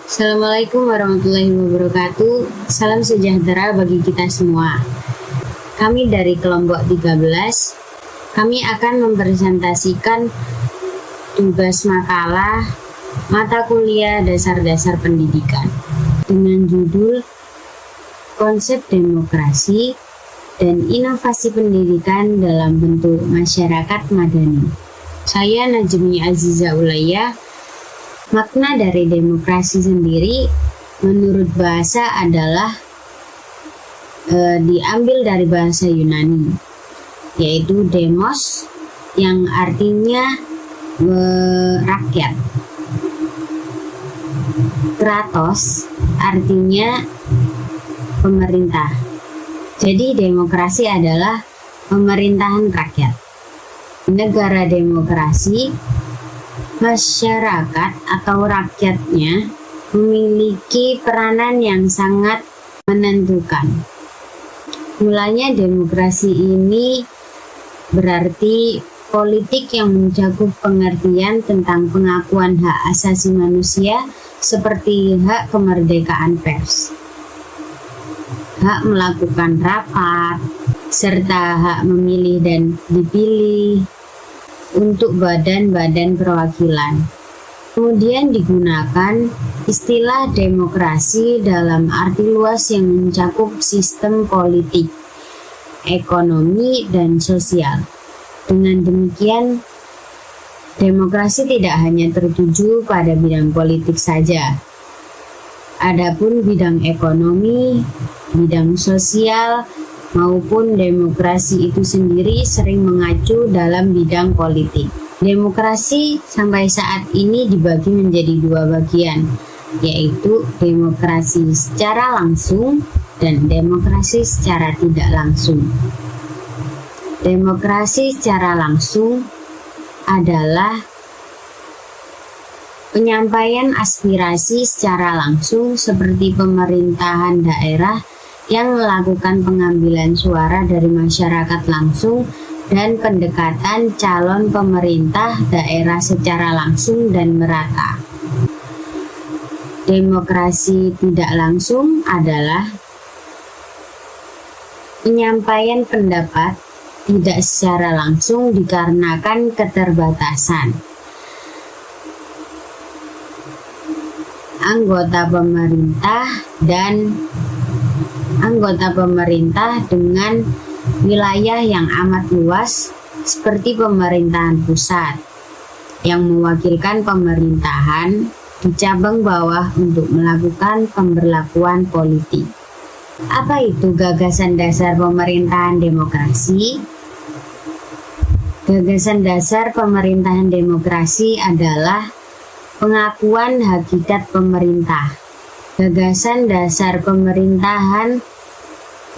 Assalamualaikum warahmatullahi wabarakatuh. Salam sejahtera bagi kita semua. Kami dari kelompok 13, kami akan mempresentasikan tugas makalah mata kuliah dasar-dasar pendidikan dengan judul Konsep Demokrasi dan Inovasi Pendidikan dalam Bentuk Masyarakat Madani. Saya Najmi Aziza Ulayya. Makna dari demokrasi sendiri menurut bahasa adalah diambil dari bahasa Yunani, yaitu demos yang artinya rakyat. Kratos artinya pemerintah. Jadi demokrasi adalah pemerintahan rakyat. Negara demokrasi, masyarakat atau rakyatnya memiliki peranan yang sangat menentukan. Mulanya demokrasi ini berarti politik yang mencakup pengertian tentang pengakuan hak asasi manusia seperti hak kemerdekaan pers, hak melakukan rapat, serta hak memilih dan dipilih untuk badan-badan perwakilan. Kemudian digunakan istilah demokrasi dalam arti luas yang mencakup sistem politik, ekonomi, dan sosial. Dengan demikian, demokrasi tidak hanya tertuju pada bidang politik saja. Adapun bidang ekonomi, bidang sosial, maupun demokrasi itu sendiri sering mengacu dalam bidang politik. Demokrasi sampai saat ini dibagi menjadi dua bagian, yaitu demokrasi secara langsung dan demokrasi secara tidak langsung. Demokrasi secara langsung adalah penyampaian aspirasi secara langsung seperti pemerintahan daerah yang melakukan pengambilan suara dari masyarakat langsung dan pendekatan calon pemerintah daerah secara langsung dan merata. Demokrasi tidak langsung adalah penyampaian pendapat tidak secara langsung dikarenakan keterbatasan anggota pemerintah dengan wilayah yang amat luas seperti pemerintahan pusat yang mewakilkan pemerintahan di cabang bawah untuk melakukan pemberlakuan politik. Apa itu gagasan dasar pemerintahan demokrasi? Gagasan dasar pemerintahan demokrasi adalah pengakuan hakikat pemerintah. Gagasan dasar pemerintahan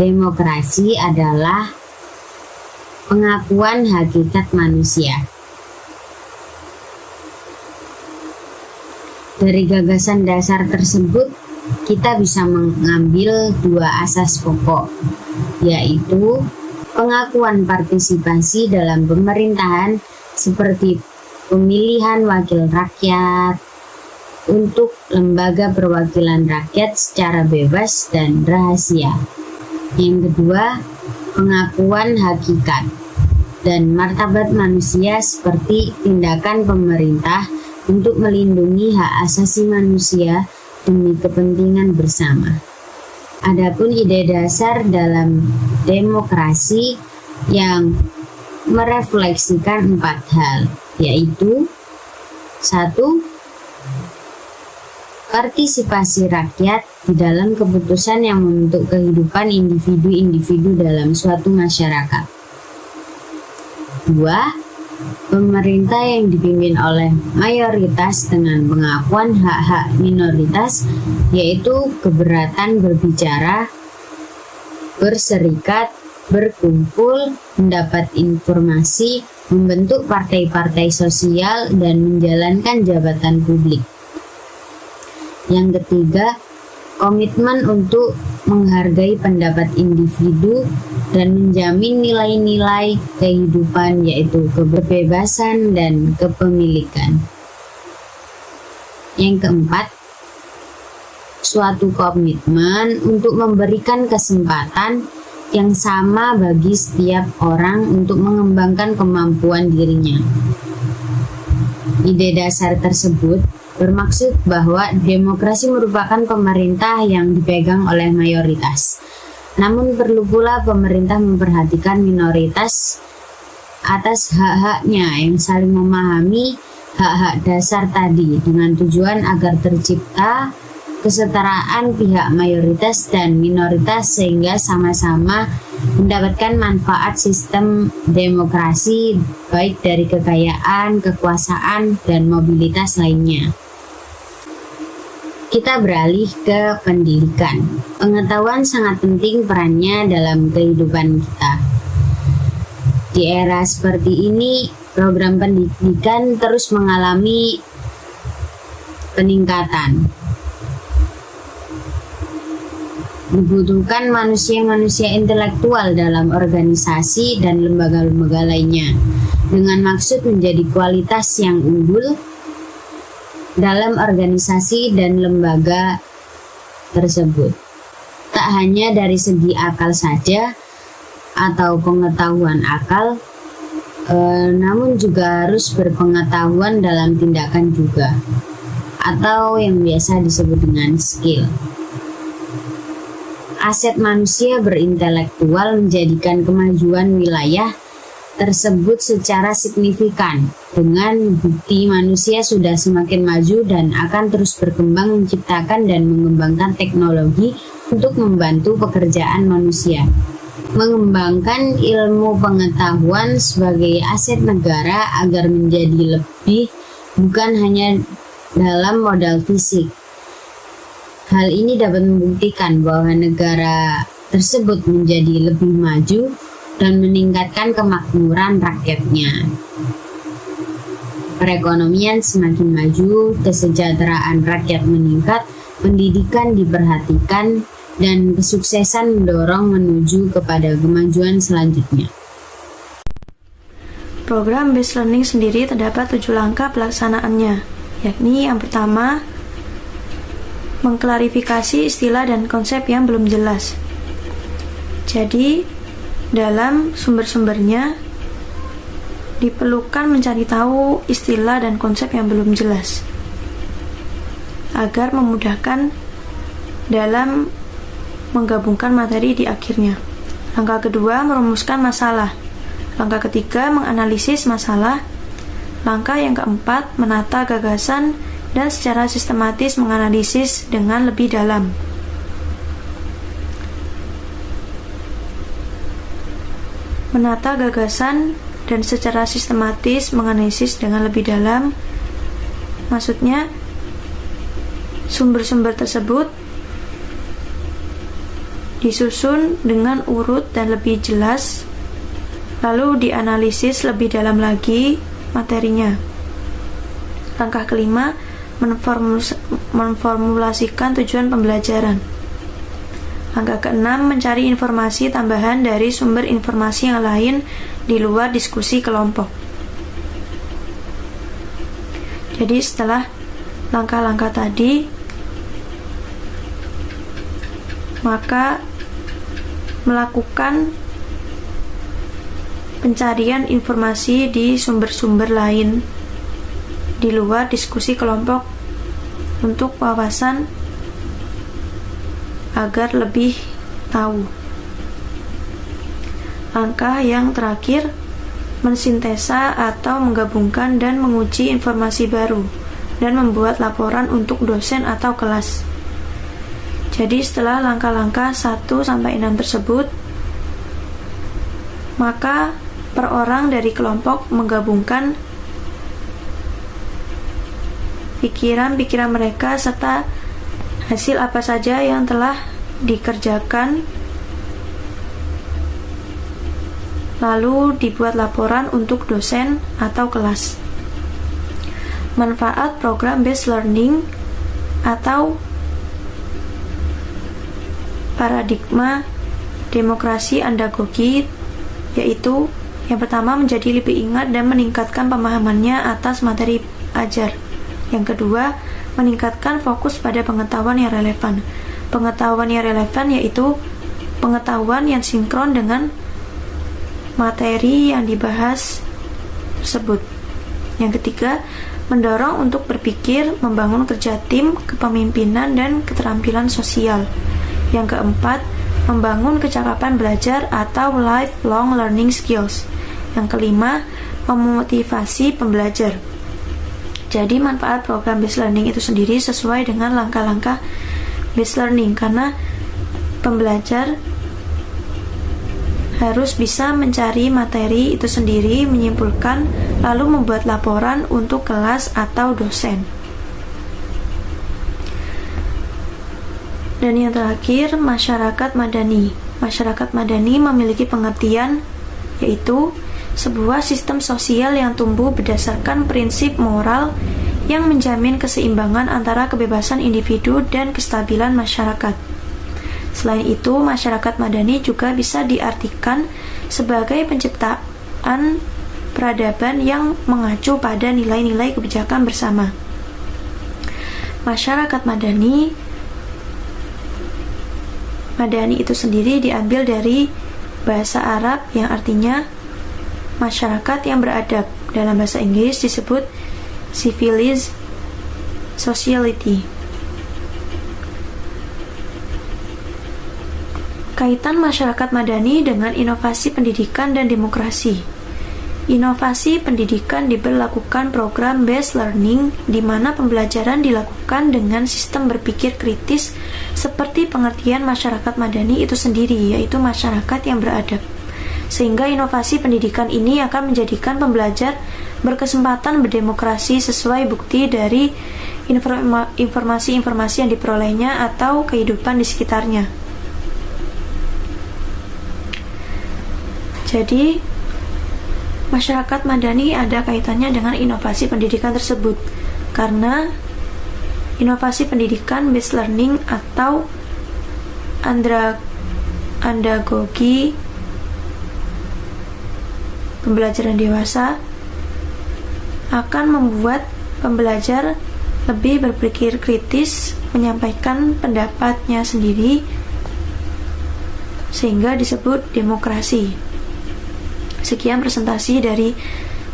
demokrasi adalah pengakuan hakikat manusia. Dari gagasan dasar tersebut, kita bisa mengambil dua asas pokok, yaitu pengakuan partisipasi dalam pemerintahan seperti pemilihan wakil rakyat untuk lembaga perwakilan rakyat secara bebas dan rahasia. Yang kedua, pengakuan hakikat dan martabat manusia seperti tindakan pemerintah untuk melindungi hak asasi manusia demi kepentingan bersama. Adapun ide dasar dalam demokrasi yang merefleksikan 4 hal, yaitu 1. Partisipasi rakyat di dalam keputusan yang membentuk kehidupan individu-individu dalam suatu masyarakat. 2. Pemerintah yang dipimpin oleh mayoritas dengan pengakuan hak-hak minoritas, yaitu keberatan berbicara, berserikat, berkumpul, mendapat informasi, membentuk partai-partai sosial, dan menjalankan jabatan publik. Yang ketiga, komitmen untuk menghargai pendapat individu dan menjamin nilai-nilai kehidupan, yaitu kebebasan dan kepemilikan. Yang keempat, suatu komitmen untuk memberikan kesempatan yang sama bagi setiap orang untuk mengembangkan kemampuan dirinya. Ide dasar tersebut bermaksud bahwa demokrasi merupakan pemerintah yang dipegang oleh mayoritas. Namun perlu pula pemerintah memperhatikan minoritas atas hak-haknya yang saling memahami hak-hak dasar tadi dengan tujuan agar tercipta kesetaraan pihak mayoritas dan minoritas sehingga sama-sama mendapatkan manfaat sistem demokrasi baik dari kekayaan, kekuasaan, dan mobilitas lainnya. Kita beralih ke pendidikan. Pengetahuan sangat penting perannya dalam kehidupan kita. Di era seperti ini, program pendidikan terus mengalami peningkatan. Dibutuhkan manusia-manusia intelektual dalam organisasi dan lembaga-lembaga lainnya, dengan maksud menjadi kualitas yang unggul dalam organisasi dan lembaga tersebut. Tak hanya dari segi akal saja atau pengetahuan akal, namun juga harus berpengetahuan dalam tindakan juga, atau yang biasa disebut dengan skill. Aset manusia berintelektual menjadikan kemajuan wilayah tersebut secara signifikan. Dengan bukti manusia sudah semakin maju dan akan terus berkembang menciptakan dan mengembangkan teknologi untuk membantu pekerjaan manusia. Mengembangkan ilmu pengetahuan sebagai aset negara agar menjadi lebih, bukan hanya dalam modal fisik. Hal ini dapat membuktikan bahwa negara tersebut menjadi lebih maju dan meningkatkan kemakmuran rakyatnya. Perekonomian semakin maju, kesejahteraan rakyat meningkat, pendidikan diperhatikan, dan kesuksesan mendorong menuju kepada kemajuan selanjutnya. Program Based Learning sendiri terdapat 7 langkah pelaksanaannya, yakni yang pertama, mengklarifikasi istilah dan konsep yang belum jelas. Jadi, dalam sumber-sumbernya diperlukan mencari tahu istilah dan konsep yang belum jelas agar memudahkan dalam menggabungkan materi di akhirnya. Langkah kedua, merumuskan masalah. Langkah ketiga, menganalisis masalah. Langkah yang keempat, menata gagasan dan secara sistematis menganalisis dengan lebih dalam. Menata gagasan dan secara sistematis menganalisis dengan lebih dalam, maksudnya sumber-sumber tersebut disusun dengan urut dan lebih jelas, lalu dianalisis lebih dalam lagi materinya. Langkah kelima, memformulasikan tujuan pembelajaran. Langkah keenam, mencari informasi tambahan dari sumber informasi yang lain di luar diskusi kelompok. Jadi setelah langkah-langkah tadi, maka melakukan pencarian informasi di sumber-sumber lain di luar diskusi kelompok untuk wawasan agar lebih tahu. Langkah yang terakhir, mensintesa atau menggabungkan dan menguji informasi baru dan membuat laporan untuk dosen atau kelas. Jadi setelah langkah-langkah 1-6 tersebut, maka per orang dari kelompok menggabungkan pikiran-pikiran mereka serta hasil apa saja yang telah dikerjakan, lalu dibuat laporan untuk dosen atau kelas. Manfaat program based learning atau paradigma demokrasi andragogi, yaitu yang pertama, menjadi lebih ingat dan meningkatkan pemahamannya atas materi ajar. Yang kedua, meningkatkan fokus pada pengetahuan yang relevan. Pengetahuan yang relevan yaitu pengetahuan yang sinkron dengan materi yang dibahas tersebut. Yang ketiga, mendorong untuk berpikir, membangun kerja tim, kepemimpinan, dan keterampilan sosial. Yang keempat, membangun kecakapan belajar atau lifelong learning skills. Yang kelima, memotivasi pembelajar. Jadi manfaat program based learning itu sendiri sesuai dengan langkah-langkah based learning, karena pembelajar harus bisa mencari materi itu sendiri, menyimpulkan, lalu membuat laporan untuk kelas atau dosen. Dan yang terakhir, masyarakat madani. Masyarakat madani memiliki pengertian yaitu sebuah sistem sosial yang tumbuh berdasarkan prinsip moral yang menjamin keseimbangan antara kebebasan individu dan kestabilan masyarakat. Selain itu, masyarakat madani juga bisa diartikan sebagai penciptaan peradaban yang mengacu pada nilai-nilai kebijakan bersama. Masyarakat madani itu sendiri diambil dari bahasa Arab yang artinya masyarakat yang beradab. Dalam bahasa Inggris disebut civilized society. Kaitan masyarakat madani dengan inovasi pendidikan dan demokrasi. Inovasi pendidikan diberlakukan program based learning di mana pembelajaran dilakukan dengan sistem berpikir kritis seperti pengertian masyarakat madani itu sendiri, yaitu masyarakat yang beradab. Sehingga inovasi pendidikan ini akan menjadikan pembelajar berkesempatan berdemokrasi sesuai bukti dari informasi-informasi yang diperolehnya atau kehidupan di sekitarnya. Jadi, masyarakat madani ada kaitannya dengan inovasi pendidikan tersebut, karena inovasi pendidikan based learning atau andragogi pembelajaran dewasa akan membuat pembelajar lebih berpikir kritis, menyampaikan pendapatnya sendiri, sehingga disebut demokrasi. Sekian presentasi dari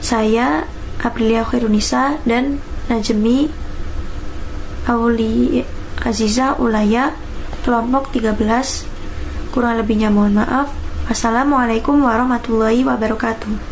saya, Aprilia Khairunisa, dan Najmi Auli Aziza Ulaya, kelompok 13. Kurang lebihnya mohon maaf. Wassalamualaikum warahmatullahi wabarakatuh.